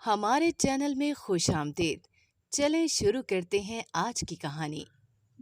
ہمارے چینل میں خوش آمدید۔ چلیں شروع کرتے ہیں آج کی کہانی۔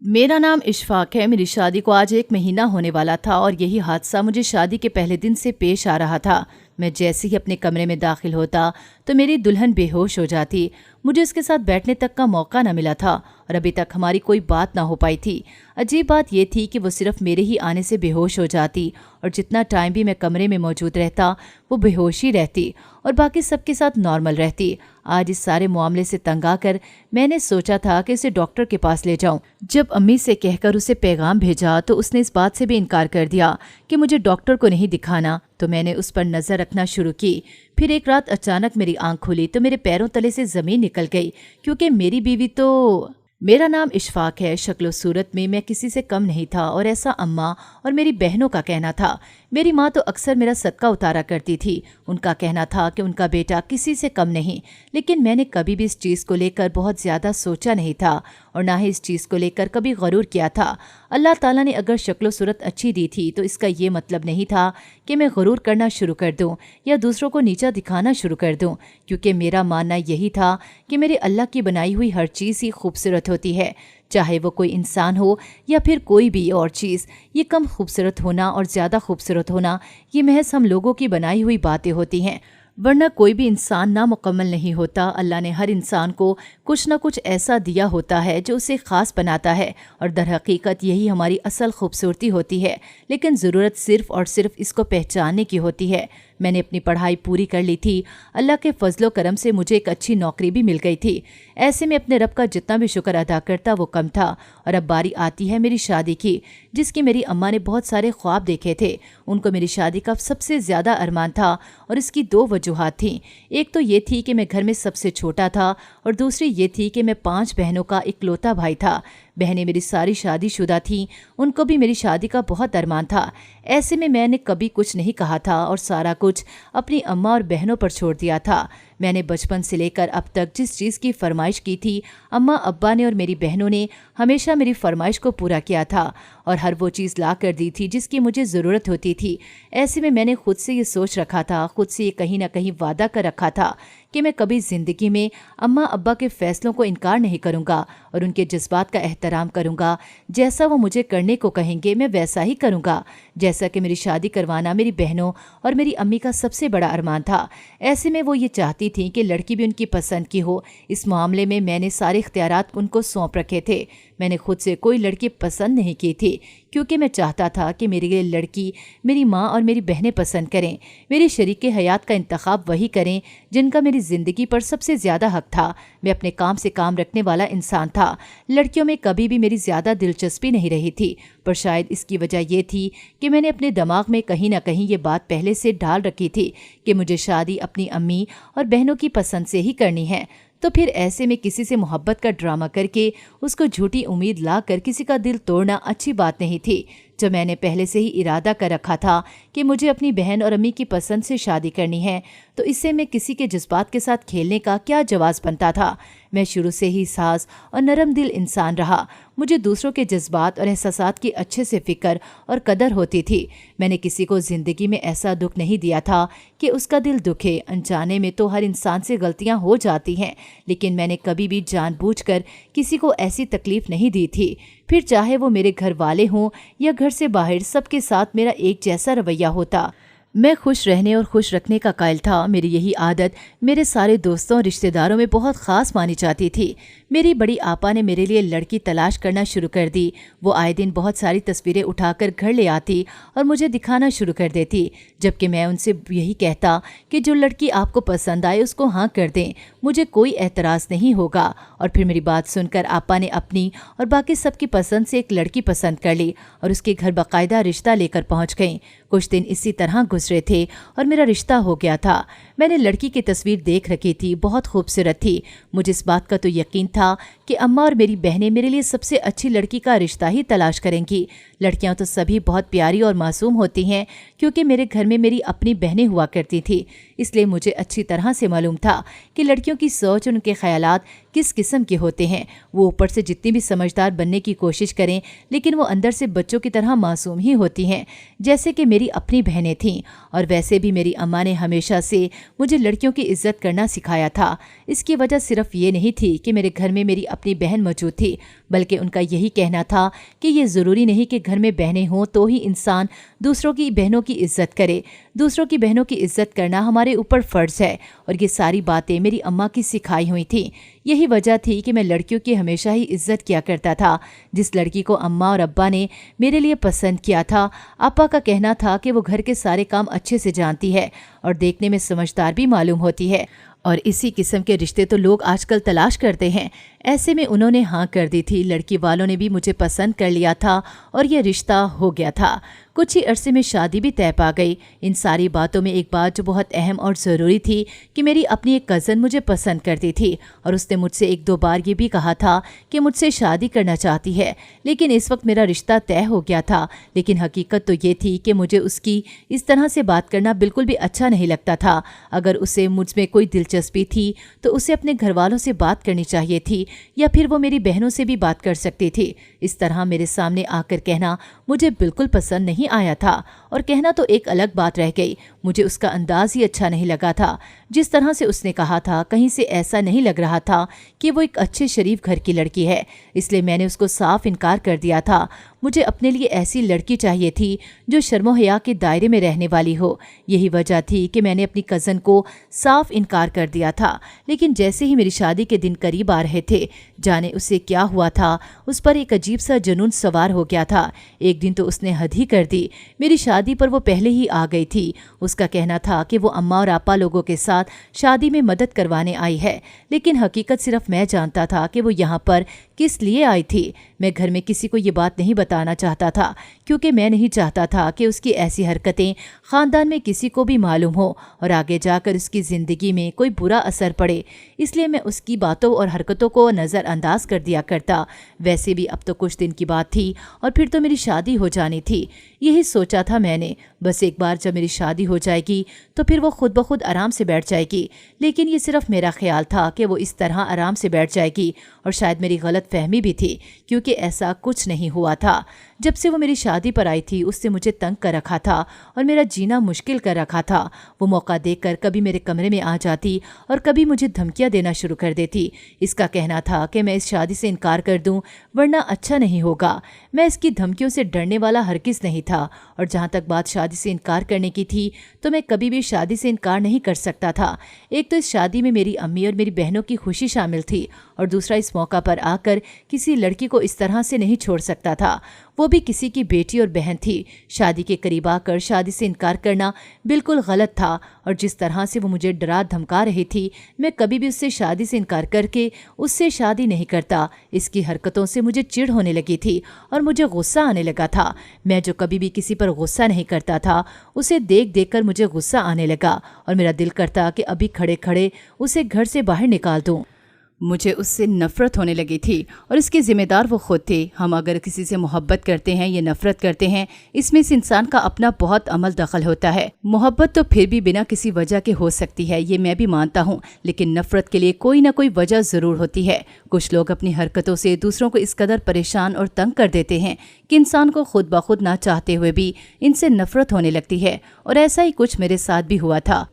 میرا نام اشفاق ہے۔ میری شادی کو آج 1 مہینہ ہونے والا تھا اور یہی حادثہ مجھے شادی کے پہلے دن سے پیش آ رہا تھا۔ میں جیسے ہی اپنے کمرے میں داخل ہوتا تو میری دلہن بے ہوش ہو جاتی۔ مجھے اس کے ساتھ بیٹھنے تک کا موقع نہ ملا تھا اور ابھی تک ہماری کوئی بات نہ ہو پائی تھی۔ عجیب بات یہ تھی کہ وہ صرف میرے ہی آنے سے بے ہوش ہو جاتی اور جتنا ٹائم بھی میں کمرے میں موجود رہتا وہ بے ہوش ہی رہتی اور باقی سب کے ساتھ نارمل رہتی۔ آج اس سارے معاملے سے تنگ آ کر میں نے سوچا تھا کہ اسے ڈاکٹر کے پاس لے جاؤں۔ جب امی سے کہہ کر اسے پیغام بھیجا تو اس نے اس بات سے بھی انکار کر دیا کہ مجھے ڈاکٹر کو نہیں دکھانا، تو میں نے اس پر نظر رکھنا شروع کی۔ پھر ایک رات اچانک میری آنکھ کھلی تو میرے پیروں تلے سے زمین نکل گئی، کیونکہ میری بیوی تو… میرا نام اشفاق ہے۔ شکل و صورت میں میں کسی سے کم نہیں تھا اور ایسا اماں اور میری بہنوں کا کہنا تھا۔ میری ماں تو اکثر میرا صدقہ اتارا کرتی تھی۔ ان کا کہنا تھا کہ ان کا بیٹا کسی سے کم نہیں، لیکن میں نے کبھی بھی اس چیز کو لے کر بہت زیادہ سوچا نہیں تھا اور نہ ہی اس چیز کو لے کر کبھی غرور کیا تھا۔ اللہ تعالیٰ نے اگر شکل و صورت اچھی دی تھی تو اس کا یہ مطلب نہیں تھا کہ میں غرور کرنا شروع کر دوں یا دوسروں کو نیچا دکھانا شروع کر دوں، کیونکہ میرا ماننا یہی تھا کہ میرے اللہ کی بنائی ہوئی ہر چیز ہی خوبصورت ہوتی ہے، چاہے وہ کوئی انسان ہو یا پھر کوئی بھی اور چیز۔ یہ کم خوبصورت ہونا اور زیادہ خوبصورت ہونا یہ محض ہم لوگوں کی بنائی ہوئی باتیں ہوتی ہیں، ورنہ کوئی بھی انسان نامکمل نہیں ہوتا۔ اللہ نے ہر انسان کو کچھ نہ کچھ ایسا دیا ہوتا ہے جو اسے خاص بناتا ہے، اور در حقیقت یہی ہماری اصل خوبصورتی ہوتی ہے، لیکن ضرورت صرف اور صرف اس کو پہچاننے کی ہوتی ہے۔ میں نے اپنی پڑھائی پوری کر لی تھی۔ اللہ کے فضل و کرم سے مجھے ایک اچھی نوکری بھی مل گئی تھی۔ ایسے میں اپنے رب کا جتنا بھی شکر ادا کرتا وہ کم تھا، اور اب باری آتی ہے میری شادی کی، جس کی میری اماں نے بہت سارے خواب دیکھے تھے۔ ان کو میری شادی کا سب سے زیادہ ارمان تھا اور اس کی 2 وجوہات تھیں۔ ایک تو یہ تھی کہ میں گھر میں سب سے چھوٹا تھا، اور دوسری یہ تھی کہ میں 5 بہنوں کا اکلوتا بھائی تھا۔ بہنیں میری ساری شادی شدہ تھیں، ان کو بھی میری شادی کا بہت ارمان تھا۔ ایسے میں نے کبھی کچھ نہیں کہا تھا اور سارا کچھ اپنی اماں اور بہنوں پر چھوڑ دیا تھا۔ میں نے بچپن سے لے کر اب تک جس چیز کی فرمائش کی تھی، اماں ابا نے اور میری بہنوں نے ہمیشہ میری فرمائش کو پورا کیا تھا اور ہر وہ چیز لا کر دی تھی جس کی مجھے ضرورت ہوتی تھی۔ ایسے میں نے خود سے یہ سوچ رکھا تھا، خود سے یہ کہیں نہ کہیں وعدہ کر رکھا تھا کہ میں کبھی زندگی میں اماں ابا کے فیصلوں کو انکار نہیں کروں گا اور ان کے جذبات کا احترام کروں گا۔ جیسا وہ مجھے کرنے کو کہیں گے میں ویسا ہی کروں گا۔ جیسا کہ میری شادی کروانا میری بہنوں اور میری امی کا سب سے بڑا ارمان تھا، ایسے میں وہ یہ چاہتی تھیں کہ لڑکی بھی ان کی پسند کی ہو۔ اس معاملے میں نے سارے اختیارات ان کو سونپ رکھے تھے۔ میں نے خود سے کوئی لڑکی پسند نہیں کی تھی، کیونکہ میں چاہتا تھا کہ میرے لیے لڑکی میری ماں اور میری بہنیں پسند کریں، میری شریک حیات کا انتخاب وہی کریں جن کا میری زندگی پر سب سے زیادہ حق تھا۔ میں اپنے کام سے کام رکھنے والا انسان تھا۔ لڑکیوں میں کبھی بھی میری زیادہ دلچسپی نہیں رہی تھی، پر شاید اس کی وجہ یہ تھی کہ میں نے اپنے دماغ میں کہیں نہ کہیں یہ بات پہلے سے ڈال رکھی تھی کہ مجھے شادی اپنی امی اور بہنوں کی پسند سے ہی کرنی ہے۔ تو پھر ایسے میں کسی سے محبت کا ڈرامہ کر کے اس کو جھوٹی امید لا کر کسی کا دل توڑنا اچھی بات نہیں تھی۔ جب میں نے پہلے سے ہی ارادہ کر رکھا تھا کہ مجھے اپنی بہن اور امی کی پسند سے شادی کرنی ہے، تو اس سے میں کسی کے جذبات کے ساتھ کھیلنے کا کیا جواز بنتا تھا۔ میں شروع سے ہی ساز اور نرم دل انسان رہا۔ مجھے دوسروں کے جذبات اور احساسات کی اچھے سے فکر اور قدر ہوتی تھی۔ میں نے کسی کو زندگی میں ایسا دکھ نہیں دیا تھا کہ اس کا دل دکھے۔ انجانے میں تو ہر انسان سے غلطیاں ہو جاتی ہیں، لیکن میں نے کبھی بھی جان بوجھ کر کسی کو ایسی تکلیف نہیں دی تھی، پھر چاہے وہ میرے گھر والے ہوں یا گھر سے باہر، سب کے ساتھ میرا ایک جیسا رویہ ہوتا۔ میں خوش رہنے اور خوش رکھنے کا قائل تھا۔ میری یہی عادت میرے سارے دوستوں اور رشتہ داروں میں بہت خاص مانی جاتی تھی۔ میری بڑی آپا نے میرے لیے لڑکی تلاش کرنا شروع کر دی۔ وہ آئے دن بہت ساری تصویریں اٹھا کر گھر لے آتی اور مجھے دکھانا شروع کر دیتی، جبکہ میں ان سے یہی کہتا کہ جو لڑکی آپ کو پسند آئے اس کو ہاں کر دیں، مجھے کوئی اعتراض نہیں ہوگا۔ اور پھر میری بات سن کر آپا نے اپنی اور باقی سب کی پسند سے ایک لڑکی پسند کر لی اور اس کے گھر باقاعدہ رشتہ لے کر پہنچ گئیں۔ کچھ دن اسی طرح گزرے تھے اور میرا رشتہ ہو گیا تھا۔ میں نے لڑکی کی تصویر دیکھ رکھی تھی، بہت خوبصورت تھی۔ مجھے اس بات کا تو یقین تھا کہ اماں اور میری بہنیں میرے لیے سب سے اچھی لڑکی کا رشتہ ہی تلاش کریں گی۔ لڑکیاں تو سبھی بہت پیاری اور معصوم ہوتی ہیں، کیونکہ میرے گھر میں میری اپنی بہنیں ہوا کرتی تھی، اس لیے مجھے اچھی طرح سے معلوم تھا کہ لڑکیوں کی سوچ اور ان کے خیالات کس قسم کے ہوتے ہیں۔ وہ اوپر سے جتنی بھی سمجھدار بننے کی کوشش کریں، لیکن وہ اندر سے بچوں کی طرح معصوم ہی ہوتی ہیں۔ جیسے کہ मेरी अपनी बहनें थीं और वैसे भी मेरी अम्मा ने हमेशा से मुझे लड़कियों की इज्जत करना सिखाया था। इसकी वजह सिर्फ ये नहीं थी कि मेरे घर में मेरी अपनी बहन मौजूद थी, बल्कि उनका यही कहना था कि ये ज़रूरी नहीं कि घर में बहनें हों तो ही इंसान दूसरों की बहनों की इज्जत करे। दूसरों की बहनों की इज्जत करना हमारे ऊपर फ़र्ज़ है और ये सारी बातें मेरी अम्मा की सिखाई हुई थी। यही वजह थी कि मैं लड़कियों की हमेशा ही इज्जत किया करता था। जिस लड़की को अम्मा और अब्बा ने मेरे लिए पसंद किया था, आपा का कहना था कि वो घर के सारे काम अच्छे से जानती है और देखने में समझदार भी मालूम होती है, और इसी किस्म के रिश्ते तो लोग आजकल तलाश करते हैं। ऐसे में उन्होंने हाँ कर दी थी। लड़की वालों ने भी मुझे पसंद कर लिया था और ये रिश्ता हो गया था। कुछ ही अरसे में शादी भी तय पा गई। इन सारी बातों में एक बात जो बहुत अहम और ज़रूरी थी कि मेरी अपनी एक कज़न मुझे पसंद करती थी और उसने मुझसे 1-2 बार ये भी कहा था कि मुझसे शादी करना चाहती है। लेकिन इस वक्त मेरा रिश्ता तय हो गया था। लेकिन हकीकत तो ये थी कि मुझे उसकी इस तरह से बात करना बिल्कुल भी अच्छा नहीं लगता था। अगर उसे मुझ में कोई दिलचस्पी थी तो उसे अपने घर वालों से बात करनी चाहिए थी, या फिर वो मेरी बहनों से भी बात कर सकती थी। इस तरह मेरे सामने आकर कहना मुझे बिल्कुल पसंद नहीं आया था। और कहना तो एक अलग बात रह गई, मुझे उसका अंदाज ही अच्छा नहीं लगा था। जिस तरह से उसने कहा था, कहीं से ऐसा नहीं लग रहा था कि वो एक अच्छे शरीफ घर की लड़की है। इसलिए मैंने उसको साफ इनकार कर दिया था। मुझे अपने लिए ऐसी लड़की चाहिए थी जो शर्मो हया के दायरे में रहने वाली हो। यही वजह थी कि मैंने अपनी कज़न को साफ इनकार कर दिया था। लेकिन जैसे ही मेरी शादी के दिन करीब आ रहे थे, जाने उससे क्या हुआ था, उस पर एक अजीब सा जुनून सवार हो गया था। एक दिन तो उसने हद ही कर दी। मेरी शादी पर वो पहले ही आ गई थी। उसका कहना था कि वो अम्मा और आपा लोगों के साथ शादी में मदद करवाने आई है, लेकिन हकीकत सिर्फ मैं जानता था कि वो यहाँ पर किस लिए आई थी। मैं घर में किसी को ये बात नहीं बताना चाहता था, क्योंकि मैं नहीं चाहता था कि उसकी ऐसी हरकतें ख़ानदान में किसी को भी मालूम हो और आगे जाकर उसकी ज़िंदगी में कोई बुरा असर पड़े। इसलिए मैं उसकी बातों और हरकतों को नज़रअंदाज कर दिया करता। वैसे भी अब तो कुछ दिन की बात थी और फिर तो मेरी शादी हो जानी थी। यही सोचा था मैंने, बस एक बार जब मेरी शादी हो जाएगी तो फिर वो खुद ब खुद आराम से बैठ जाएगी। लेकिन ये सिर्फ मेरा ख्याल था कि वो इस तरह आराम से बैठ जाएगी, और शायद मेरी गलत फहमी भी थी, क्योंकि ऐसा कुछ नहीं हुआ था। जब से वो मेरी शादी पर आई थी, उससे मुझे तंग कर रखा था और मेरा जीना मुश्किल कर रखा था। वो मौका देखकर कभी मेरे कमरे में आ जाती और कभी मुझे धमकियां देना शुरू कर देती। इसका कहना था कि मैं इस शादी से इनकार कर दूं वरना अच्छा नहीं होगा। मैं इसकी धमकियों से डरने वाला हरगिज़ नहीं था, और जहाँ तक बात शादी से इनकार करने की थी तो मैं कभी भी शादी से इनकार नहीं कर सकता था। एक तो इस शादी में मेरी अम्मी और मेरी बहनों की खुशी शामिल थी, और दूसरा इस मौका पर आकर किसी लड़की को इस तरह से नहीं छोड़ सकता था, वो भी किसी की बेटी और बहन थी। शादी के करीब आकर शादी से इनकार करना बिल्कुल गलत था, और जिस तरह से वो मुझे डरा धमका रही थी, मैं कभी भी उससे शादी से इनकार करके उससे शादी नहीं करता। इसकी हरकतों से मुझे चिढ़ होने लगी थी और मुझे गुस्सा आने लगा था। मैं जो कभी भी किसी पर गुस्सा नहीं करता था, उसे देख देख कर मुझे गुस्सा आने लगा और मेरा दिल करता कि अभी खड़े खड़े उसे घर से बाहर निकाल दूं। मुझे उससे नफ़रत होने लगी थी, और इसके ज़िम्मेदार वो खुद थे। हम अगर किसी से मोहब्बत करते हैं या नफ़रत करते हैं, इसमें इस इंसान का अपना बहुत अमल दखल होता है। मोहब्बत तो फिर भी बिना किसी वजह के हो सकती है, ये मैं भी मानता हूँ, लेकिन नफ़रत के लिए कोई ना कोई वजह ज़रूर होती है। कुछ लोग अपनी हरकतों से दूसरों को इस कदर परेशान और तंग कर देते हैं कि इंसान को खुद ब खुद ना चाहते हुए भी इनसे नफ़रत होने लगती है, और ऐसा ही कुछ मेरे साथ भी हुआ था।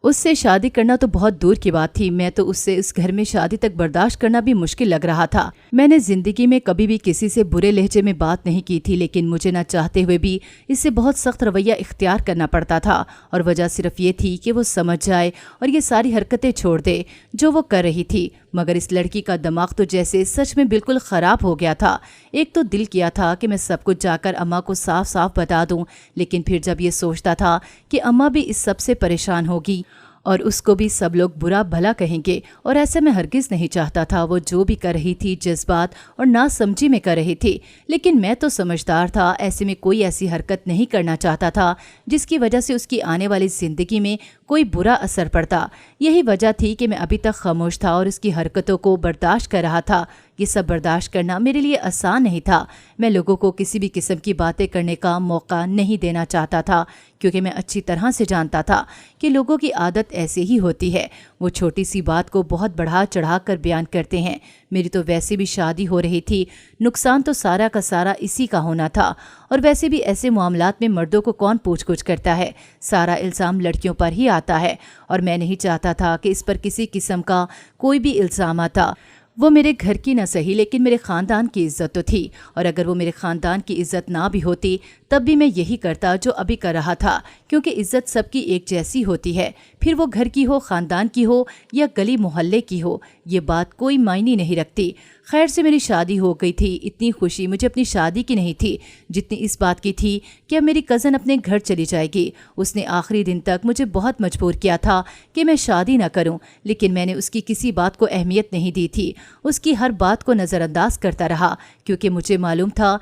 उससे शादी करना तो बहुत दूर की बात थी, मैं तो उससे इस घर में शादी तक बर्दाश्त करना भी मुश्किल लग रहा था। मैंने जिंदगी में कभी भी किसी से बुरे लहजे में बात नहीं की थी, लेकिन मुझे ना चाहते हुए भी इससे बहुत सख्त रवैया इख्तियार करना पड़ता था, और वजह सिर्फ ये थी कि वो समझ जाए और ये सारी हरकतें छोड़ दे जो वो कर रही थी। मगर इस लड़की का दिमाग तो जैसे सच में बिल्कुल ख़राब हो गया था। एक तो दिल किया था कि मैं सब कुछ जाकर अम्मा को साफ साफ बता दूं, लेकिन फिर जब ये सोचता था कि अम्मा भी इस सब से परेशान होगी और उसको भी सब लोग बुरा भला कहेंगे, और ऐसे मैं हरगिज़ नहीं चाहता था। वो जो भी कर रही थी जज्बात और नासमझी में कर रही थी, लेकिन मैं तो समझदार था। ऐसे में कोई ऐसी हरकत नहीं करना चाहता था जिसकी वजह से उसकी आने वाली ज़िंदगी में कोई बुरा असर पड़ता। यही वजह थी कि मैं अभी तक खामोश था और उसकी हरकतों को बर्दाश्त कर रहा था। ये सब बर्दाश्त करना मेरे लिए आसान नहीं था। मैं लोगों को किसी भी किस्म की बातें करने का मौका नहीं देना चाहता था, क्योंकि मैं अच्छी तरह से जानता था कि लोगों की आदत ऐसे ही होती है। वो छोटी सी बात को बहुत बढ़ा चढ़ा कर बयान करते हैं। मेरी तो वैसे भी शादी हो रही थी, नुकसान तो सारा का सारा इसी का होना था। और वैसे भी ऐसे मामलात में मर्दों को कौन पूछ-गुछ करता है, सारा इल्ज़ाम लड़कियों पर ही आता है। और मैं नहीं चाहता था कि इस पर किसी किस्म का कोई भी इल्ज़ाम आता। वो मेरे घर की न सही, लेकिन मेरे ख़ानदान की इज़्ज़त तो थी। और अगर वो मेरे ख़ानदान की इज़्ज़त ना भी होती तब भी मैं यही करता जो अभी कर रहा था, क्योंकि इज़्ज़त सबकी एक जैसी होती है। फिर वो घर की हो, ख़ानदान की हो या गली मोहल्ले की हो, ये बात कोई मायने नहीं रखती। खैर से मेरी शादी हो गई थी। इतनी खुशी मुझे अपनी शादी की नहीं थी जितनी इस बात की थी कि अब मेरी कज़न अपने घर चली जाएगी। उसने आखिरी दिन तक मुझे बहुत मजबूर किया था कि मैं शादी न करूं, लेकिन मैंने उसकी किसी बात को अहमियत नहीं दी थी। उसकी हर बात को नज़रअंदाज करता रहा, क्योंकि मुझे मालूम था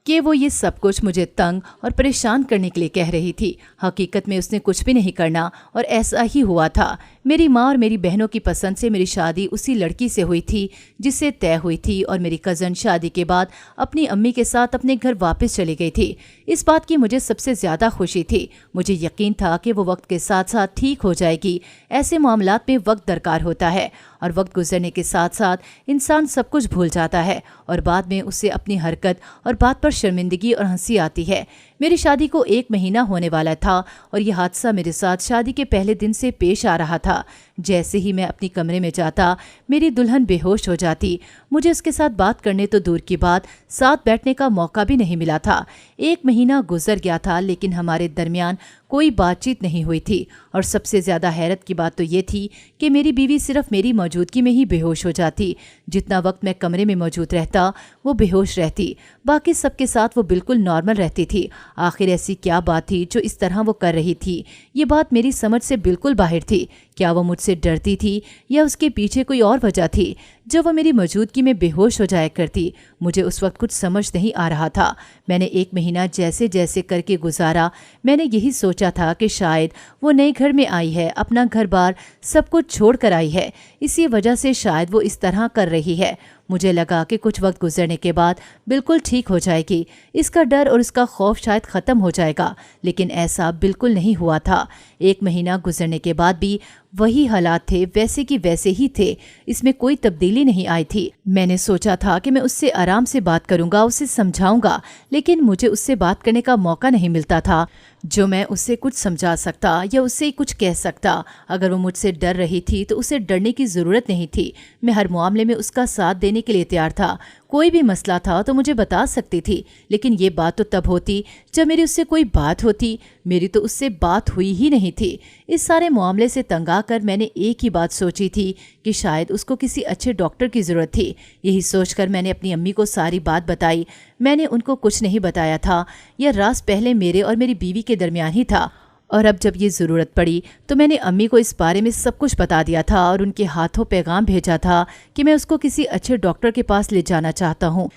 कि वो ये सब कुछ मुझे तंग और परेशान करने के लिए कह रही थी। हकीकत में उसने कुछ भी नहीं करना, और ऐसा ही हुआ था। मेरी माँ और मेरी बहनों की पसंद से मेरी शादी उसी लड़की से हुई थी जिससे तय हुई थी, और मेरी कज़न शादी के बाद अपनी अम्मी के साथ अपने घर वापस चली गई थी। इस बात की मुझे सबसे ज़्यादा खुशी थी। मुझे यकीन था कि वो वक्त के साथ साथ ठीक हो जाएगी। ऐसे मामलात में वक्त दरकार होता है, और वक्त गुजरने के साथ साथ इंसान सब कुछ भूल जाता है, और बाद में उससे अपनी हरकत और बात पर शर्मिंदगी और हंसी आती है। मेरी शादी को 1 महीना होने वाला था, और यह हादसा मेरे साथ शादी के पहले दिन से पेश आ रहा था। जैसे ही मैं अपनी कमरे में जाता, मेरी दुल्हन बेहोश हो जाती। मुझे उसके साथ बात करने तो दूर की बात, साथ बैठने का मौका भी नहीं मिला था। 1 महीना गुजर गया था, लेकिन हमारे दरमियान कोई बातचीत नहीं हुई थी। और सबसे ज़्यादा हैरत की बात तो ये थी कि मेरी बीवी सिर्फ मेरी मौजूदगी में ही बेहोश हो जाती। जितना वक्त मैं कमरे में मौजूद रहता, वो बेहोश रहती। बाकी सबके साथ वो बिल्कुल नॉर्मल रहती थी। आखिर ऐसी क्या बात थी जो इस तरह वो कर रही थी? ये बात मेरी समझ से बिल्कुल बाहर थी। क्या वो मुझसे डरती थी, या उसके पीछे कोई और वजह थी जब वो मेरी मौजूदगी में बेहोश हो जाया करती? मुझे उस वक्त कुछ समझ नहीं आ रहा था। मैंने 1 महीना जैसे जैसे करके गुजारा। मैंने यही सोचा था कि शायद वो नए घर में आई है, अपना घर बार सब कुछ छोड़ कर आई है, इसी वजह से शायद वो इस तरह कर रही है। मुझे लगा कि कुछ वक्त गुजरने के बाद बिल्कुल ठीक हो जाएगी, इसका डर और इसका खौफ शायद ख़त्म हो जाएगा, लेकिन ऐसा बिल्कुल नहीं हुआ था। 1 महीना गुजरने के बाद भी वही हालात थे, वैसे की वैसे ही थे। इसमें कोई तब्दीली नहीं आई थी। मैंने सोचा था कि मैं उससे आराम से बात करूंगा, उसे समझाऊंगा, लेकिन मुझे उससे बात करने का मौका नहीं मिलता था जो मैं उससे कुछ समझा सकता या उससे कुछ कह सकता। अगर वो मुझसे डर रही थी तो उसे डरने की ज़रूरत नहीं थी। मैं हर मामले में उसका साथ देने के लिए तैयार था। कोई भी मसला था तो मुझे बता सकती थी, लेकिन ये बात तो तब होती जब मेरी उससे कोई बात होती। मेरी तो उससे बात हुई ही नहीं थी। इस सारे मामले से तंग आकर मैंने एक ही बात सोची थी कि शायद उसको किसी अच्छे डॉक्टर की ज़रूरत थी। यही सोचकर मैंने अपनी अम्मी को सारी बात बताई। मैंने उनको कुछ नहीं बताया था। यह राज पहले मेरे और मेरी बीवी के दरमियान ही था, और अब जब ये ज़रूरत पड़ी तो मैंने अम्मी को इस बारे में सब कुछ बता दिया था और उनके हाथों पैगाम भेजा था कि मैं उसको किसी अच्छे डॉक्टर के पास ले जाना चाहता हूँ।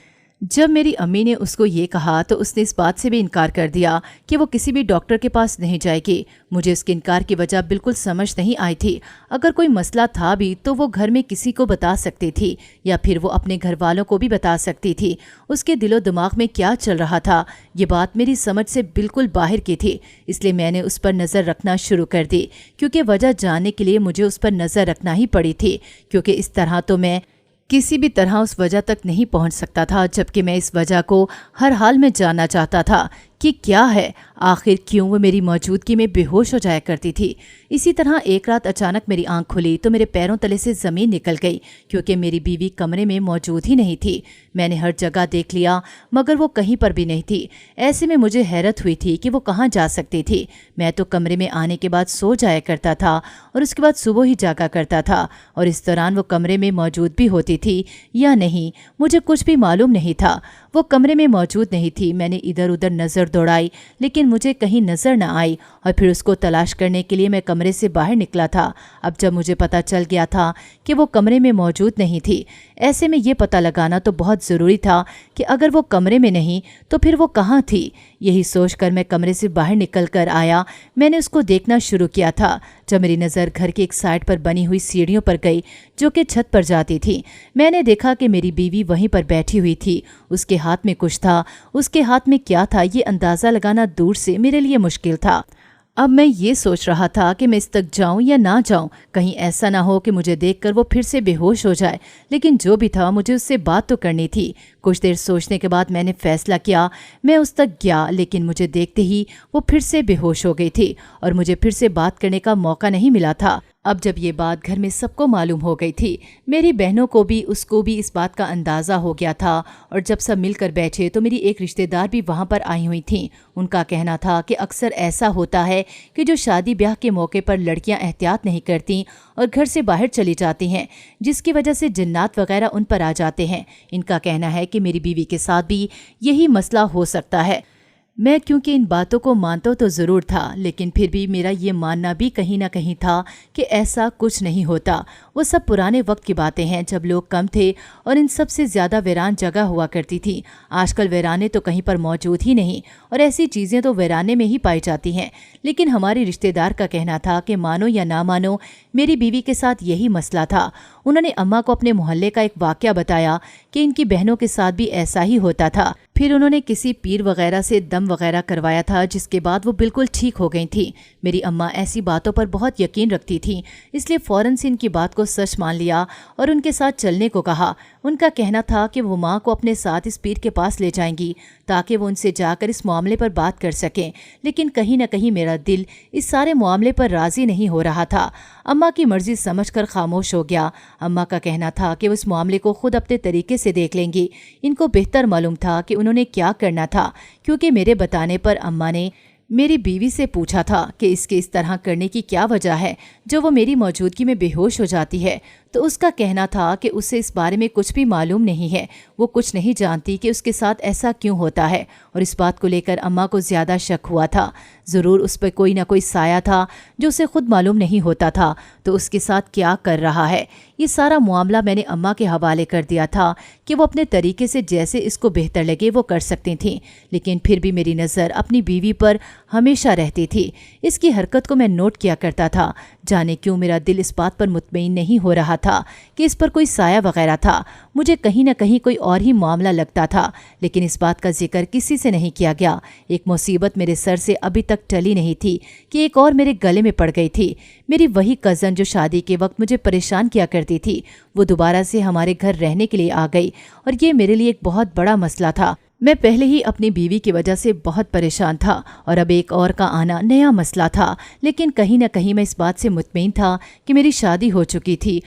जब मेरी अम्मी ने उसको ये कहा तो उसने इस बात से भी इनकार कर दिया कि वो किसी भी डॉक्टर के पास नहीं जाएगी। मुझे उसके इनकार की वजह बिल्कुल समझ नहीं आई थी। अगर कोई मसला था भी तो वो घर में किसी को बता सकती थी, या फिर वो अपने घर वालों को भी बता सकती थी। उसके दिलो दिमाग में क्या चल रहा था, ये बात मेरी समझ से बिल्कुल बाहर की थी। इसलिए मैंने उस पर नज़र रखना शुरू कर दी, क्योंकि वजह जानने के लिए मुझे उस पर नज़र रखना ही पड़ी थी, क्योंकि इस तरह तो मैं किसी भी तरह उस वजह तक नहीं पहुंच सकता था, जबकि मैं इस वजह को हर हाल में जानना चाहता था कि क्या है, आखिर क्यों वो मेरी मौजूदगी में बेहोश हो जाया करती थी। इसी तरह एक रात अचानक मेरी आंख खुली तो मेरे पैरों तले से ज़मीन निकल गई, क्योंकि मेरी बीवी कमरे में मौजूद ही नहीं थी। मैंने हर जगह देख लिया मगर वो कहीं पर भी नहीं थी। ऐसे में मुझे हैरत हुई थी कि वो कहाँ जा सकती थी। मैं तो कमरे में आने के बाद सो जाया करता था और उसके बाद सुबह ही जागा करता था, और इस दौरान वो कमरे में मौजूद भी होती थी या नहीं मुझे कुछ भी मालूम नहीं था। वो कमरे में मौजूद नहीं थी। मैंने इधर उधर नज़र दौड़ाई, लेकिन मुझे कहीं नज़र न आई, और फिर उसको तलाश करने के लिए मैं कमरे से बाहर निकला था। अब जब मुझे पता चल गया था कि वो कमरे में मौजूद नहीं थी, ऐसे में ये पता लगाना तो बहुत ज़रूरी था कि अगर वो कमरे में नहीं तो फिर वो कहाँ थी। यही सोचकर मैं कमरे से बाहर निकल कर आया। मैंने उसको देखना शुरू किया था, जब मेरी नज़र घर की एक साइड पर बनी हुई सीढ़ियों पर गई जो कि छत पर जाती थी, मैंने देखा कि मेरी बीवी वहीं पर बैठी हुई थी। उसके हाथ में कुछ था। उसके हाथ में क्या था ये अंदाज़ा लगाना दूर से मेरे लिए मुश्किल था। अब मैं ये सोच रहा था कि मैं इस तक जाऊं या ना जाऊं, कहीं ऐसा ना हो कि मुझे देखकर वो फिर से बेहोश हो जाए। लेकिन जो भी था, मुझे उससे बात तो करनी थी। कुछ देर सोचने के बाद मैंने फैसला किया। मैं उस तक गया, लेकिन मुझे देखते ही वो फिर से बेहोश हो गई थी और मुझे फिर से बात करने का मौका नहीं मिला था। अब जब ये बात घर में सबको मालूम हो गई थी, मेरी बहनों को भी, उसको भी इस बात का अंदाज़ा हो गया था। और जब सब मिलकर बैठे तो मेरी एक रिश्तेदार भी वहाँ पर आई हुई थीं। उनका कहना था कि अक्सर ऐसा होता है कि जो शादी ब्याह के मौके पर लड़कियां एहतियात नहीं करती और घर से बाहर चली जाती हैं, जिसकी वजह से जिन्नात वगैरह उन पर आ जाते हैं। इनका कहना है कि मेरी बीवी के साथ भी यही मसला हो सकता है। मैं क्योंकि इन बातों को मानता तो ज़रूर था, लेकिन फिर भी मेरा ये मानना भी कहीं ना कहीं था कि ऐसा कुछ नहीं होता। वो सब पुराने वक्त की बातें हैं जब लोग कम थे और इन सब से ज़्यादा वीरान जगह हुआ करती थी। आजकल वीराने तो कहीं पर मौजूद ही नहीं और ऐसी चीज़ें तो वीराने में ही पाई जाती हैं। लेकिन हमारी रिश्तेदार का कहना था कि मानो या ना मानो, मेरी बीवी के साथ यही मसला था। उन्होंने अम्मा को अपने मोहल्ले का एक वाक़या बताया कि इनकी बहनों के साथ भी ऐसा ही होता था। फिर उन्होंने किसी पीर वगैरह से दम वगैरह करवाया था, जिसके बाद वो बिल्कुल ठीक हो गई थी। मेरी अम्मा ऐसी बातों पर बहुत यकीन रखती थी, इसलिए फ़ौरन से इनकी बात को सच मान लिया और उनके साथ चलने को कहा। उनका कहना था कि वो माँ को अपने साथ इस पीर के पास ले जाएंगी ताकि वो उनसे जाकर इस मामले पर बात कर सकें। लेकिन कहीं न कहीं मेरा दिल इस सारे मामले पर राज़ी नहीं हो रहा था। अम्मा की मर्ज़ी समझकर खामोश हो गया। अम्मा का कहना था कि वो इस मामले को खुद अपने तरीके से देख लेंगी। इनको बेहतर मालूम था कि उन्होंने क्या करना था, क्योंकि मेरे बताने पर अम्मा ने मेरी बीवी से पूछा था कि इसके इस तरह करने की क्या वजह है जो वो मेरी मौजूदगी में बेहोश हो जाती है। तो उसका कहना था कि उसे इस बारे में कुछ भी मालूम नहीं है। वो कुछ नहीं जानती कि उसके साथ ऐसा क्यों होता है और इस बात को लेकर अम्मा को ज़्यादा शक हुआ था। ज़रूर उस पर कोई ना कोई साया था जो उसे खुद मालूम नहीं होता था, तो उसके साथ क्या कर रहा है। ये सारा मामला मैंने अम्मा के हवाले कर दिया था कि वो अपने तरीके से जैसे इसको बेहतर लगे वो कर सकती थीं। लेकिन फिर भी मेरी नज़र अपनी बीवी पर हमेशा रहती थी। इसकी हरकत को मैं नोट किया करता था। जाने क्यों मेरा दिल इस बात पर मुतमईन नहीं हो रहा था कि इस पर कोई साया वगैरह था। मुझे कहीं ना कहीं कोई और ही मामला लगता था, लेकिन इस बात का जिक्र किसी से नहीं किया गया। एक मुसीबत मेरे सर से अभी तक टली नहीं थी कि एक और मेरे गले में पड़ गई थी। मेरी वही कज़न जो शादी के वक्त मुझे परेशान किया करती थी, वो दोबारा से हमारे घर रहने के लिए आ गई और ये मेरे लिए एक बहुत बड़ा मसला था। मैं पहले ही अपनी बीवी की वजह से बहुत परेशान था और अब एक और का आना नया मसला था। लेकिन कहीं ना कहीं मैं इस बात से मुतमईन था कि मेरी शादी हो चुकी थी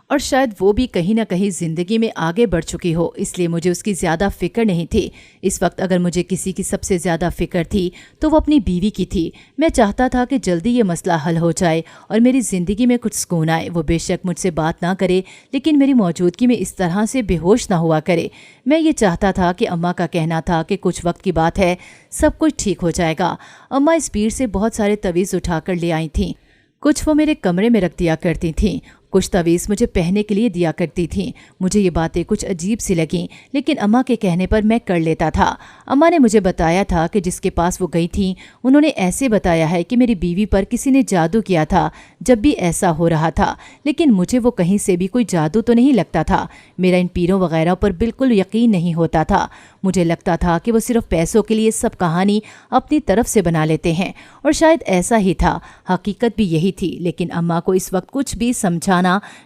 और शायद वो भी कहीं ना कहीं ज़िंदगी में आगे बढ़ चुकी हो, इसलिए मुझे उसकी ज़्यादा फ़िक्र नहीं थी। इस वक्त अगर मुझे किसी की सबसे ज़्यादा फ़िक्र थी तो वो अपनी बीवी की थी। मैं चाहता था कि जल्दी ये मसला हल हो जाए और मेरी ज़िंदगी में कुछ सुकून आए। वो बेशक मुझसे बात ना करे, लेकिन मेरी मौजूदगी में इस तरह से बेहोश ना हुआ करे। मैं ये चाहता था कि अम्मा का कहना था कि कुछ वक्त की बात है, सब कुछ ठीक हो जाएगा। अम्मा इस पीर से बहुत सारे तवीज़ उठा कर ले आई थीं। कुछ वो मेरे कमरे में रख दिया करती थीं, कुछ तवीज़ मुझे पहनने के लिए दिया करती थीं। मुझे ये बातें कुछ अजीब सी लगीं, लेकिन अम्मा के कहने पर मैं कर लेता था। अम्मा ने मुझे बताया था कि जिसके पास वो गई थीं, उन्होंने ऐसे बताया है कि मेरी बीवी पर किसी ने जादू किया था जब भी ऐसा हो रहा था। लेकिन मुझे वो कहीं से भी कोई जादू तो नहीं लगता था। मेरा इन पीरों वगैरह पर बिल्कुल यकीन नहीं होता था। मुझे लगता था कि वो सिर्फ पैसों के लिए सब कहानी अपनी तरफ से बना लेते हैं, और शायद ऐसा ही था। हकीकत भी यही थी, लेकिन अम्मा को इस वक्त कुछ भी समझाना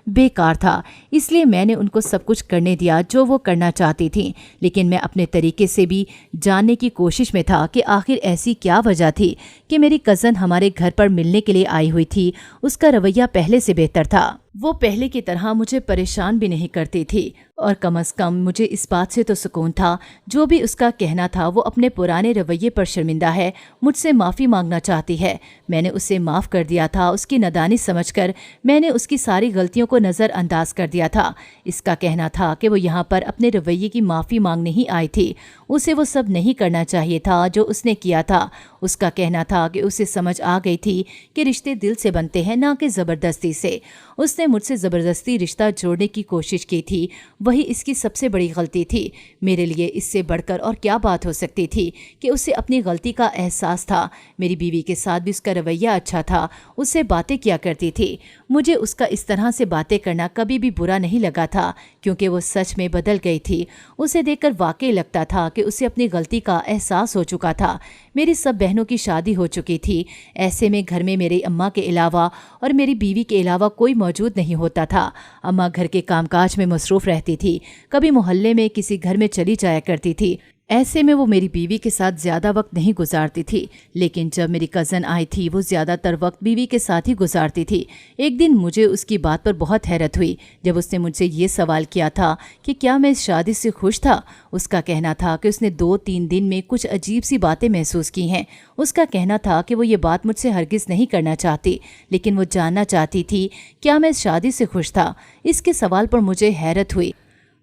बेकार था, इसलिए मैंने उनको सब कुछ करने दिया जो वो करना चाहती थी। लेकिन मैं अपने तरीके से भी जानने की कोशिश में था कि आखिर ऐसी क्या वजह थी कि मेरी कज़न हमारे घर पर मिलने के लिए आई हुई थी। उसका रवैया पहले से बेहतर था। वो पहले की तरह मुझे परेशान भी नहीं करती थी, और कम से कम मुझे इस बात से तो सुकून था जो भी उसका कहना था वो अपने पुराने रवैये पर शर्मिंदा है, मुझसे माफ़ी मांगना चाहती है। मैंने उसे माफ़ कर दिया था। उसकी नादानी समझकर मैंने उसकी सारी गलतियों को नज़रअंदाज कर दिया था। इसका कहना था कि वो यहाँ पर अपने रवैये की माफ़ी मांगने ही आई थी। उसे वो सब नहीं करना चाहिए था जो उसने किया था। اس کا کہنا تھا کہ اسے سمجھ آ گئی تھی کہ رشتے دل سے بنتے ہیں، نہ کہ زبردستی سے۔ اس نے مجھ سے زبردستی رشتہ جوڑنے کی کوشش کی تھی، وہی اس کی سب سے بڑی غلطی تھی۔ میرے لیے اس سے بڑھ کر اور کیا بات ہو سکتی تھی کہ اسے اپنی غلطی کا احساس تھا۔ میری بیوی کے ساتھ بھی اس کا رویہ اچھا تھا، اس سے باتیں کیا کرتی تھی۔ مجھے اس کا اس طرح سے باتیں کرنا کبھی بھی برا نہیں لگا تھا، کیونکہ وہ سچ میں بدل گئی تھی۔ اسے دیکھ کر واقعی لگتا تھا کہ اسے اپنی غلطی کا احساس ہو چکا تھا۔ میری سب بہنوں کی شادی ہو چکی تھی، ایسے میں گھر میں میری اماں کے علاوہ اور میری بیوی کے علاوہ کوئی موجود نہیں ہوتا تھا۔ اماں گھر کے کام کاج میں مصروف رہتی تھی، کبھی محلے میں کسی گھر میں چلی جایا کرتی تھی۔ ایسے میں وہ میری بیوی کے ساتھ زیادہ وقت نہیں گزارتی تھی، لیکن جب میری کزن آئی تھی وہ زیادہ تر وقت بیوی کے ساتھ ہی گزارتی تھی۔ ایک دن مجھے اس کی بات پر بہت حیرت ہوئی جب اس نے مجھ سے یہ سوال کیا تھا کہ کیا میں اس شادی سے خوش تھا۔ اس کا کہنا تھا کہ اس نے 2-3 دن میں کچھ عجیب سی باتیں محسوس کی ہیں۔ اس کا کہنا تھا کہ وہ یہ بات مجھ سے ہرگز نہیں کرنا چاہتی، لیکن وہ جاننا چاہتی تھی کیا میں اس شادی سے خوش تھا۔ اس کے سوال پر مجھے حیرت ہوئی۔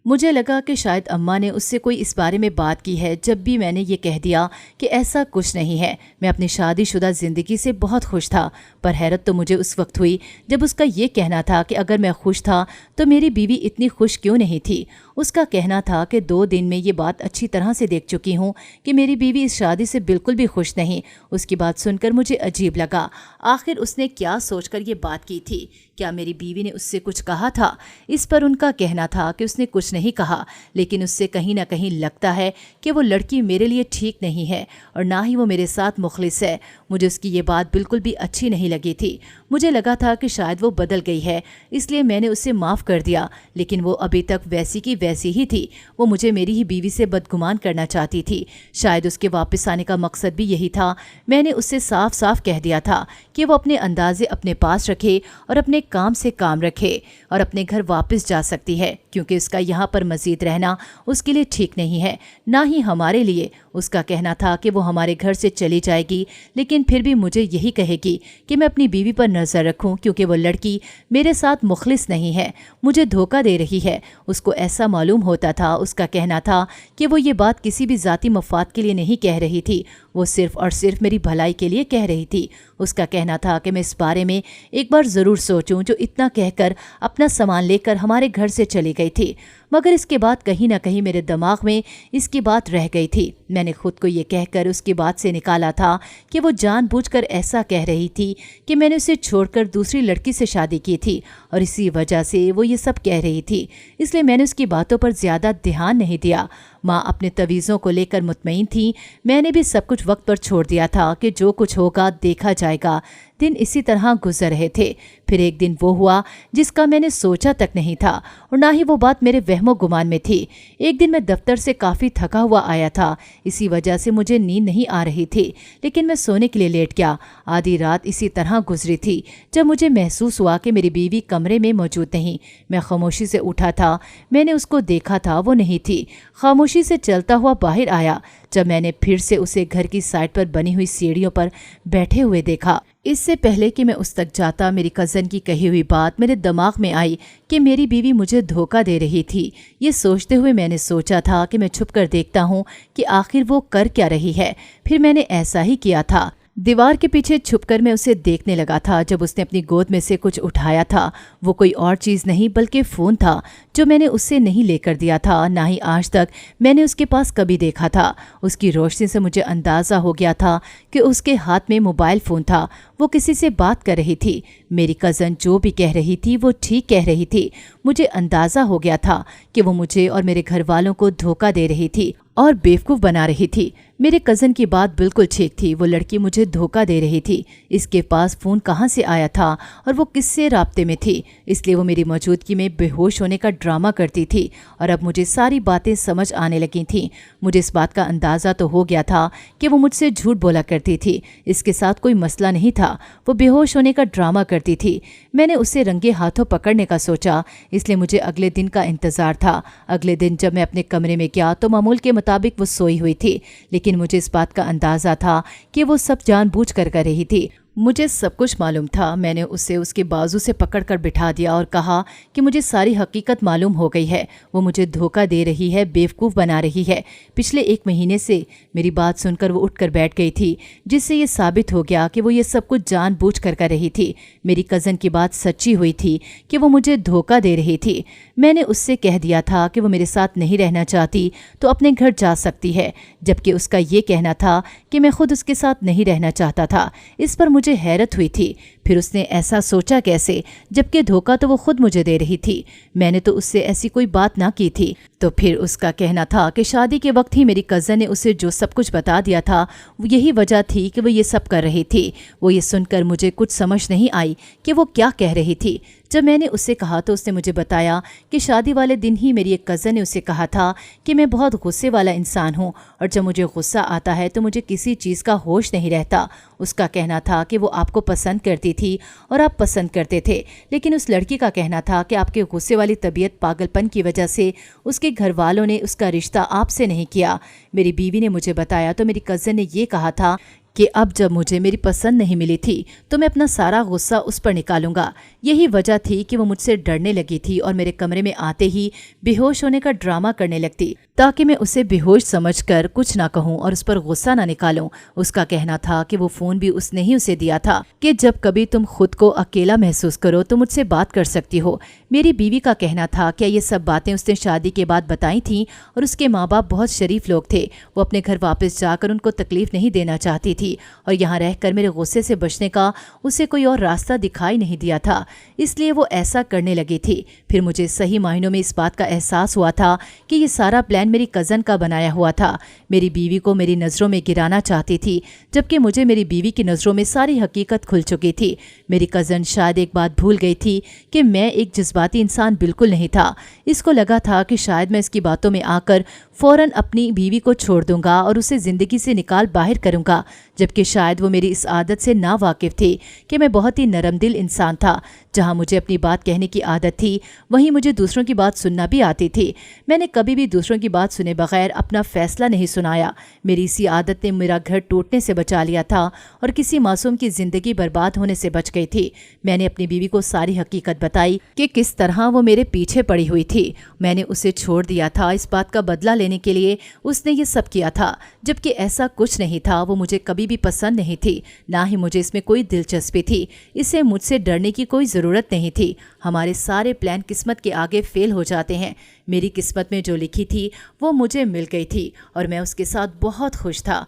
مجھے لگا کہ شاید اماں نے اس سے کوئی اس بارے میں بات کی ہے، جب بھی میں نے یہ کہہ دیا کہ ایسا کچھ نہیں ہے، میں اپنی شادی شدہ زندگی سے بہت خوش تھا۔ پر حیرت تو مجھے اس وقت ہوئی جب اس کا یہ کہنا تھا کہ اگر میں خوش تھا تو میری بیوی اتنی خوش کیوں نہیں تھی۔ اس کا کہنا تھا کہ 2 دن میں یہ بات اچھی طرح سے دیکھ چکی ہوں کہ میری بیوی اس شادی سے بالکل بھی خوش نہیں۔ اس کی بات سن کر مجھے عجیب لگا، آخر اس نے کیا سوچ کر یہ بات کی تھی؟ کیا میری بیوی نے اس سے کچھ کہا تھا؟ اس پر ان کا کہنا تھا کہ اس نے کچھ نہیں کہا، لیکن اس سے کہیں نہ کہیں لگتا ہے کہ وہ لڑکی میرے لیے ٹھیک نہیں ہے اور نہ ہی وہ میرے ساتھ مخلص ہے۔ مجھے اس کی یہ بات بالکل بھی اچھی نہیں لگی تھی۔ مجھے لگا تھا کہ شاید وہ بدل گئی ہے، اس لیے میں نے اسے معاف کر دیا، لیکن وہ ابھی تک ویسی کی ویسی ہی تھی۔ وہ مجھے میری ہی بیوی سے بدگمان کرنا چاہتی تھی۔ شاید اس کے واپس آنے کا مقصد بھی یہی تھا۔ میں نے اس سے صاف صاف کہہ دیا تھا کہ وہ اپنے اندازے اپنے پاس رکھے اور اپنے کام سے کام رکھے اور اپنے گھر واپس جا سکتی ہے، کیونکہ اس کا یہاں پر مزید رہنا اس کے لیے ٹھیک نہیں ہے، نہ ہی ہمارے لیے۔ اس کا کہنا تھا کہ وہ ہمارے گھر سے چلی جائے گی، لیکن پھر بھی مجھے یہی کہے گی کہ میں اپنی بیوی پر نظر رکھوں، کیونکہ وہ لڑکی میرے ساتھ مخلص نہیں ہے، مجھے دھوکہ دے رہی ہے۔ اس کو ایسا معلوم ہوتا تھا۔ اس کا کہنا تھا کہ وہ یہ بات کسی بھی ذاتی مفاد کے لیے نہیں کہہ رہی تھی، وہ صرف اور صرف میری بھلائی کے لیے کہہ رہی تھی۔ اس کا کہنا تھا کہ میں اس بارے میں ایک بار ضرور سوچوں، جو اتنا کہہ کر اپنا سامان لے کر ہمارے گھر سے چلی گئی تھی۔ مگر اس کے بعد کہیں نہ کہیں میرے دماغ میں اس کی بات رہ گئی تھی۔ میں نے خود کو یہ کہہ کر اس کی بات سے نکالا تھا کہ وہ جان بوجھ کر ایسا کہہ رہی تھی کہ میں نے اسے چھوڑ کر دوسری لڑکی سے شادی کی تھی، اور اسی وجہ سے وہ یہ سب کہہ رہی تھی۔ اس لیے میں نے اس کی باتوں پر زیادہ دھیان نہیں دیا۔ ماں اپنے تویزوں کو لے کر مطمئن تھی، میں نے بھی سب کچھ وقت پر چھوڑ دیا تھا کہ جو کچھ ہوگا دیکھا جائے گا۔ دن اسی طرح گزر رہے تھے۔ پھر ایک دن وہ ہوا جس کا میں نے سوچا تک نہیں تھا، اور نہ ہی وہ بات میرے وہم و گمان میں تھی۔ ایک دن میں دفتر سے کافی تھکا ہوا آیا تھا، اسی وجہ سے مجھے نیند نہیں آ رہی تھی، لیکن میں سونے کے لیے لیٹ گیا۔ آدھی رات اسی طرح گزری تھی جب مجھے محسوس ہوا کہ میری بیوی کمرے میں موجود نہیں۔ میں خاموشی سے اٹھا تھا، میں نے اس کو دیکھا تھا، وہ نہیں تھی۔ خاموشی سے چلتا ہوا باہر آیا۔ جب میں نے پھر سے اسے گھر کی سائڈ پر بنی ہوئی سیڑھیوں پر بیٹھے ہوئے دیکھا، اس سے پہلے کہ میں اس تک جاتا، میری کزن کی کہی ہوئی بات میرے دماغ میں آئی کہ میری بیوی مجھے دھوکہ دے رہی تھی۔ یہ سوچتے ہوئے میں نے سوچا تھا کہ میں چھپ کر دیکھتا ہوں کہ آخر وہ کر کیا رہی ہے۔ پھر میں نے ایسا ہی کیا تھا۔ دیوار کے پیچھے چھپ کر میں اسے دیکھنے لگا تھا۔ جب اس نے اپنی گود میں سے کچھ اٹھایا تھا، وہ کوئی اور چیز نہیں بلکہ فون تھا، جو میں نے اس سے نہیں لے کر دیا تھا، نہ ہی آج تک میں نے اس کے پاس کبھی دیکھا تھا۔ اس کی روشنی سے مجھے اندازہ ہو گیا تھا کہ اس کے ہاتھ میں موبائل فون تھا۔ وہ کسی سے بات کر رہی تھی۔ میری کزن جو بھی کہہ رہی تھی وہ ٹھیک کہہ رہی تھی۔ مجھے اندازہ ہو گیا تھا کہ وہ مجھے اور میرے گھر والوں کو دھوکہ دے رہی تھی اور بیوقوف بنا رہی تھی۔ میرے کزن کی بات بالکل ٹھیک تھی، وہ لڑکی مجھے دھوکہ دے رہی تھی۔ اس کے پاس فون کہاں سے آیا تھا اور وہ کس سے رابطے میں تھی؟ اس لیے وہ میری موجودگی میں بے ہوش ہونے کا ڈرامہ کرتی تھی، اور اب مجھے ساری باتیں سمجھ آنے لگی تھیں۔ مجھے اس بات کا اندازہ تو ہو گیا تھا کہ وہ مجھ سے جھوٹ بولا کرتی تھی، اس کے ساتھ کوئی مسئلہ نہیں تھا، وہ بے ہوش ہونے کا ڈرامہ کرتی تھی۔ میں نے اسے رنگے ہاتھوں پکڑنے کا سوچا، اس لیے مجھے اگلے دن کا انتظار تھا۔ اگلے دن جب میں اپنے کمرے میں گیا تو معمول کے مطابق وہ سوئی ہوئی تھی، لیکن مجھے اس بات کا اندازہ تھا کہ وہ سب جان بوجھ کر رہی تھی۔ मुझे सब कुछ मालूम था। मैंने उसे उसके बाजू से पकड़कर बिठा दिया और कहा कि मुझे सारी हकीकत मालूम हो गई है। वो मुझे धोखा दे रही है, बेवकूफ़ बना रही है। पिछले 1 महीने से मेरी बात सुनकर वो उठकर बैठ गई थी, जिससे ये साबित हो गया कि वो ये सब कुछ जानबूझकर कर रही थी। मेरी कज़न की बात सच्ची हुई थी कि वो मुझे धोखा दे रही थी। मैंने उससे कह दिया था कि वो मेरे साथ नहीं रहना चाहती तो अपने घर जा सकती है, जबकि उसका ये कहना था कि मैं खुद उसके साथ नहीं रहना चाहता था। इस पर मुझे हैरत हुई थी। फिर उसने ऐसा सोचा कैसे, जबकि धोखा तो वो खुद मुझे दे रही थी। मैंने तो उससे ऐसी कोई बात ना की थी। तो फिर उसका कहना था कि शादी के वक्त ही मेरी कज़न ने उसे जो सब कुछ बता दिया था, यही वजह थी कि वो ये सब कर रही थी। वो ये सुनकर मुझे कुछ समझ नहीं आई कि वो क्या कह रही थी। जब मैंने उससे कहा तो उसने मुझे बताया कि शादी वाले दिन ही मेरी एक कज़न ने उसे कहा था कि मैं बहुत गुस्से वाला इंसान हूँ और जब मुझे गुस्सा आता है तो मुझे किसी चीज़ का होश नहीं रहता। उसका कहना था कि वो आपको पसंद करती थी और आप पसंद करते थे, लेकिन उस लड़की का कहना था कि आपके गुस्से वाली तबीयत, पागलपन की वजह से उसके घर वालों ने उसका रिश्ता आपसे नहीं किया। मेरी बीवी ने मुझे बताया तो मेरी कज़न ने ये कहा था कि अब जब मुझे मेरी पसंद नहीं मिली थी तो मैं अपना सारा गुस्सा उस पर निकालूंगा। यही वजह थी कि वो मुझसे डरने लगी थी और मेरे कमरे में आते ही बेहोश होने का ड्रामा करने लगती, ताकि मैं उसे बेहोश समझकर कुछ ना कहूं और उस पर गुस्सा ना निकालूं। उसका कहना था कि वो फ़ोन भी उसने ही उसे दिया था कि जब कभी तुम खुद को अकेला महसूस करो तो मुझसे बात कर सकती हो। मेरी बीवी का कहना था कि ये सब बातें उसने शादी के बाद बताई थीं और उसके माँ बाप बहुत शरीफ लोग थे। वो अपने घर वापस जाकर उनको तकलीफ नहीं देना चाहती थी और यहाँ रहकर मेरे गुस्से से बचने का उसे कोई और रास्ता दिखाई नहीं दिया था, इसलिए वो ऐसा करने लगी थी। फिर मुझे सही मायनों में इस बात का एहसास हुआ था कि ये सारा प्लान मेरी कज़न का बनाया हुआ था। मेरी बीवी को मेरी नज़रों में गिराना चाहती थी, जबकि मुझे मेरी बीवी की नज़रों में सारी हकीकत खुल चुकी थी। मेरी कज़न शायद एक बात भूल गई थी कि मैं एक जज्बाती इंसान बिल्कुल नहीं था। इसको लगा था कि शायद मैं इसकी बातों में आकर फ़ौरन अपनी बीवी को छोड़ दूंगा और उसे ज़िंदगी से निकाल बाहर करूंगा, जबकि शायद वो मेरी इस आदत से ना वाकिफ़ थी कि मैं बहुत ही नरम दिल इंसान था। जहाँ मुझे अपनी बात कहने की आदत थी, वहीं मुझे दूसरों की बात सुनना भी आती थी। मैंने कभी भी दूसरों की बात सुने बगैर अपना फ़ैसला नहीं सुनाया। मेरी इसी आदत ने मेरा घर टूटने से बचा लिया था और किसी मासूम की ज़िंदगी बर्बाद होने से बच गई थी। मैंने अपनी बीवी को सारी हकीकत बताई कि किस तरह वो मेरे पीछे पड़ी हुई थी। मैंने उसे छोड़ दिया था, इस बात का बदला लेने के लिए उसने ये सब किया था, जबकि ऐसा कुछ नहीं था। वो मुझे कभी भी पसंद नहीं थी, ना ही मुझे इसमें कोई दिलचस्पी थी। इसे मुझसे डरने की कोई ज़रूरत नहीं थी। हमारे सारे प्लान किस्मत के आगे फेल हो जाते हैं। मेरी किस्मत में जो लिखी थी वो मुझे मिल गई थी और मैं उसके साथ बहुत खुश था।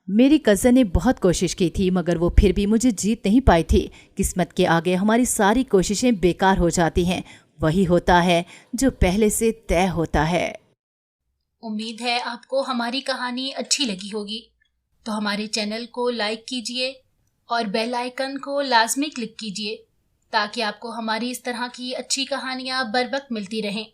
मेरी कज़न ने बहुत कोशिश की थी, मगर वो फिर भी मुझे जीत नहीं पाई थी। किस्मत के आगे हमारी सारी कोशिशें बेकार हो जाती हैं। वही होता है जो पहले से तय होता है। उम्मीद है आपको हमारी कहानी अच्छी लगी होगी, तो हमारे चैनल को लाइक कीजिए और बेल आइकन को लाजमी क्लिक कीजिए ताकि आपको हमारी इस तरह की अच्छी कहानियाँ बर वक्त मिलती रहें।